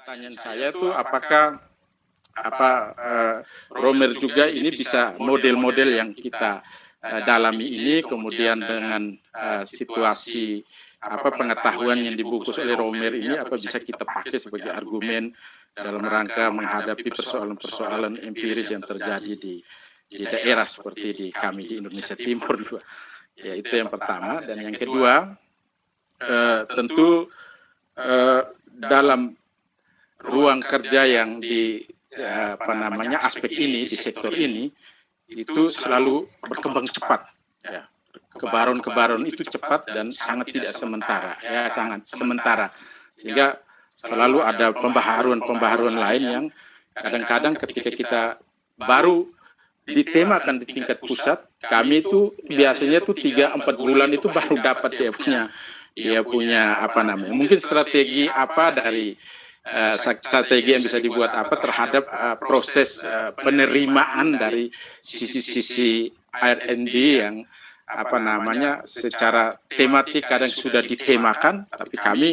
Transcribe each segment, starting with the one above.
pertanyaan saya itu apakah Romer juga ini bisa model-model yang kita dalami ini kemudian dengan situasi pengetahuan yang dibungkus oleh Romer ini bisa kita pakai sebagai argumen dalam rangka menghadapi persoalan-persoalan empiris yang terjadi di daerah seperti di kami di Indonesia Timur juga. Ya, itu yang pertama. Dan yang kedua, tentu dalam ruang kerja yang di aspek ini, di sektor ini, itu selalu berkembang cepat. Ya. Kebaruan-kebaruan itu cepat dan sangat tidak sementara. Ya, sangat sementara. Sehingga selalu ada pembaharuan-pembaharuan lain yang kadang-kadang ketika kita baru ditemakan di tingkat pusat, kami itu biasanya tuh 3-4 bulan itu baru dapat dia punya mungkin strategi dari strategi yang bisa dibuat terhadap proses penerimaan dari sisi R&D yang secara tematik kadang sudah ditemakan, tapi kami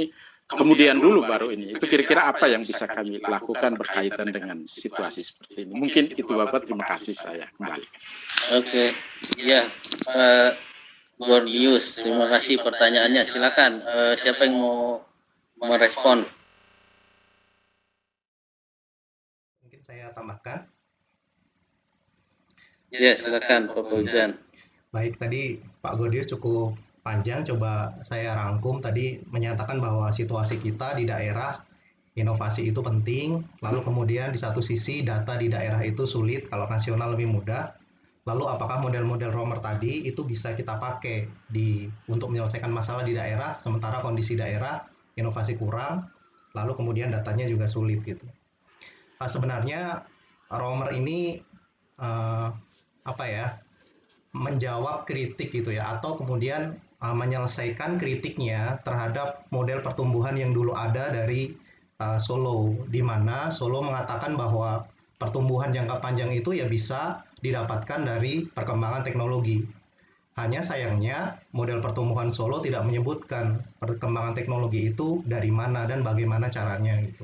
kemudian dulu baru ini. Itu kira-kira apa yang bisa kami lakukan berkaitan dengan situasi seperti ini. Mungkin itu Bapak, terima kasih, saya kembali. Oke, ya, Gordius, terima kasih pertanyaannya. Silakan, siapa yang mau merespon? Mungkin saya tambahkan. Ya, silakan Pak Fauzan. Baik, tadi Pak Gordius cukup panjang, coba saya rangkum tadi menyatakan bahwa situasi kita di daerah inovasi itu penting, lalu kemudian di satu sisi data di daerah itu sulit, kalau nasional lebih mudah. Lalu apakah model-model Romer tadi itu bisa kita pakai untuk menyelesaikan masalah di daerah, sementara kondisi daerah inovasi kurang, lalu kemudian datanya juga sulit gitu. Sebenarnya Romer ini menjawab kritik gitu ya, atau kemudian menyelesaikan kritiknya terhadap model pertumbuhan yang dulu ada dari Solow, di mana Solow mengatakan bahwa pertumbuhan jangka panjang itu ya bisa didapatkan dari perkembangan teknologi. Hanya sayangnya model pertumbuhan Solow tidak menyebutkan perkembangan teknologi itu dari mana dan bagaimana caranya gitu.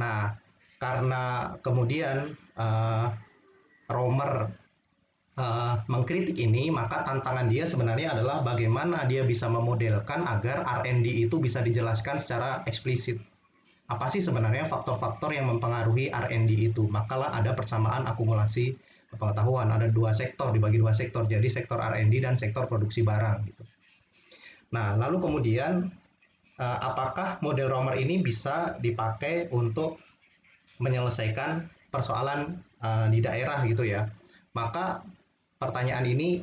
Nah, karena kemudian Romer mengkritik ini, maka tantangan dia sebenarnya adalah bagaimana dia bisa memodelkan agar R&D itu bisa dijelaskan secara eksplisit. Apa sih sebenarnya faktor-faktor yang mempengaruhi R&D itu? Makalah ada persamaan akumulasi pengetahuan, ada dibagi dua sektor, jadi sektor R&D dan sektor produksi barang gitu. Nah, lalu kemudian apakah model Romer ini bisa dipakai untuk menyelesaikan persoalan di daerah gitu ya? Maka pertanyaan ini,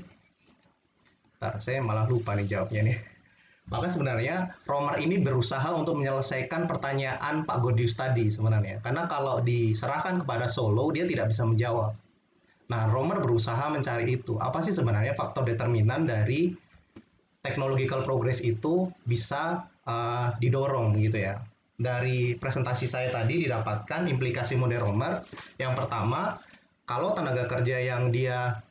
saya malah lupa nih jawabnya nih. Maka sebenarnya Romer ini berusaha untuk menyelesaikan pertanyaan Pak Gordius tadi sebenarnya. Karena kalau diserahkan kepada Solow, dia tidak bisa menjawab. Nah, Romer berusaha mencari itu. Apa sih sebenarnya faktor determinan dari technological progress itu bisa didorong gitu ya. Dari presentasi saya tadi didapatkan implikasi model Romer. Yang pertama, kalau tenaga kerja yang dia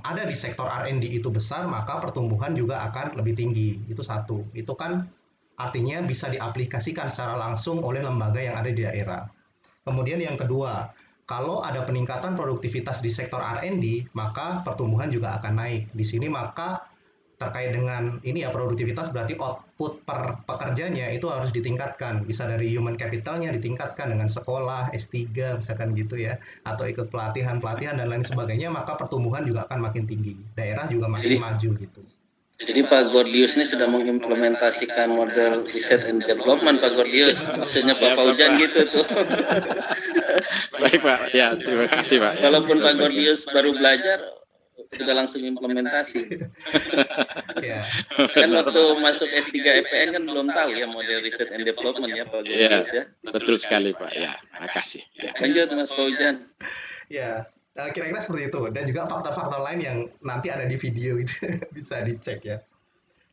ada di sektor R&D itu besar, maka pertumbuhan juga akan lebih tinggi. Itu satu. Itu kan artinya bisa diaplikasikan secara langsung oleh lembaga yang ada di daerah. Kemudian yang kedua, kalau ada peningkatan produktivitas di sektor R&D, maka pertumbuhan juga akan naik. Di sini maka terkait dengan ini ya, produktivitas berarti output per pekerjanya itu harus ditingkatkan. Bisa dari human capitalnya ditingkatkan dengan sekolah, S3 misalkan gitu ya, atau ikut pelatihan dan lain sebagainya, maka pertumbuhan juga akan makin tinggi. Daerah juga makin maju gitu. Jadi Pak Gordius ini sudah mengimplementasikan model research and development, Pak Gordius. Maksudnya Pak Fauzan gitu tuh. Baik Pak, ya terima kasih Pak. Walaupun Pak Gordius baru belajar, sudah langsung implementasi. Ya. Kan waktu masuk S3 EPN kan belum tahu ya model research and development ya Pak Gordius ya. Betul sekali Pak, ya makasih. Ya. Lanjut Mas Fauzan. Ya, kira-kira seperti itu. Dan juga faktor-faktor lain yang nanti ada di video itu bisa dicek ya.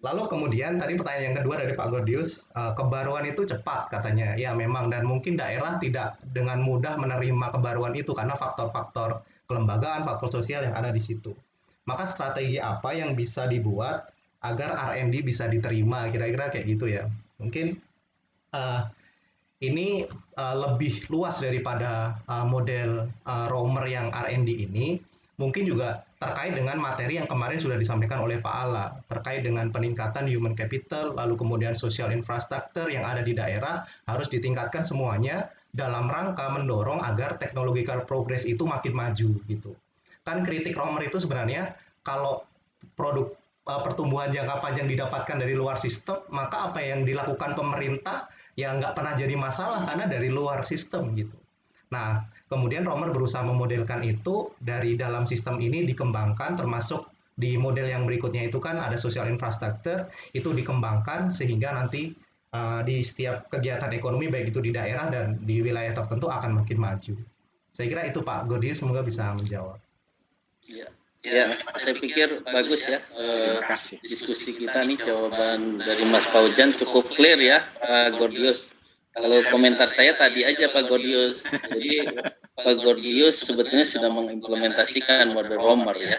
Lalu kemudian tadi pertanyaan yang kedua dari Pak Gordius, kebaruan itu cepat katanya. Ya memang, dan mungkin daerah tidak dengan mudah menerima kebaruan itu karena faktor-faktor kelembagaan, faktor sosial yang ada di situ. Maka strategi apa yang bisa dibuat agar R&D bisa diterima, kira-kira kayak gitu ya. Mungkin ini lebih luas daripada model roamer yang R&D ini, mungkin juga terkait dengan materi yang kemarin sudah disampaikan oleh Pak Ala, terkait dengan peningkatan human capital, lalu kemudian social infrastructure yang ada di daerah harus ditingkatkan semuanya dalam rangka mendorong agar technological progress itu makin maju gitu. Kan kritik roamer itu sebenarnya kalau produk pertumbuhan jangka panjang didapatkan dari luar sistem, maka apa yang dilakukan pemerintah ya nggak pernah jadi masalah karena dari luar sistem gitu. Nah, kemudian Romer berusaha memodelkan itu dari dalam sistem ini dikembangkan, termasuk di model yang berikutnya itu kan ada social infrastructure, itu dikembangkan sehingga nanti di setiap kegiatan ekonomi baik itu di daerah dan di wilayah tertentu akan makin maju. Saya kira itu Pak Godi, semoga bisa menjawab. Ya, saya pikir bagus ya Terima kasih. diskusi kita nih, jawaban dari Mas Paujan cukup clear ya Pak Gordius. Kalau komentar saya tadi aja Pak Gordius, jadi Pak Gordius sebetulnya sudah mengimplementasikan model roamer ya.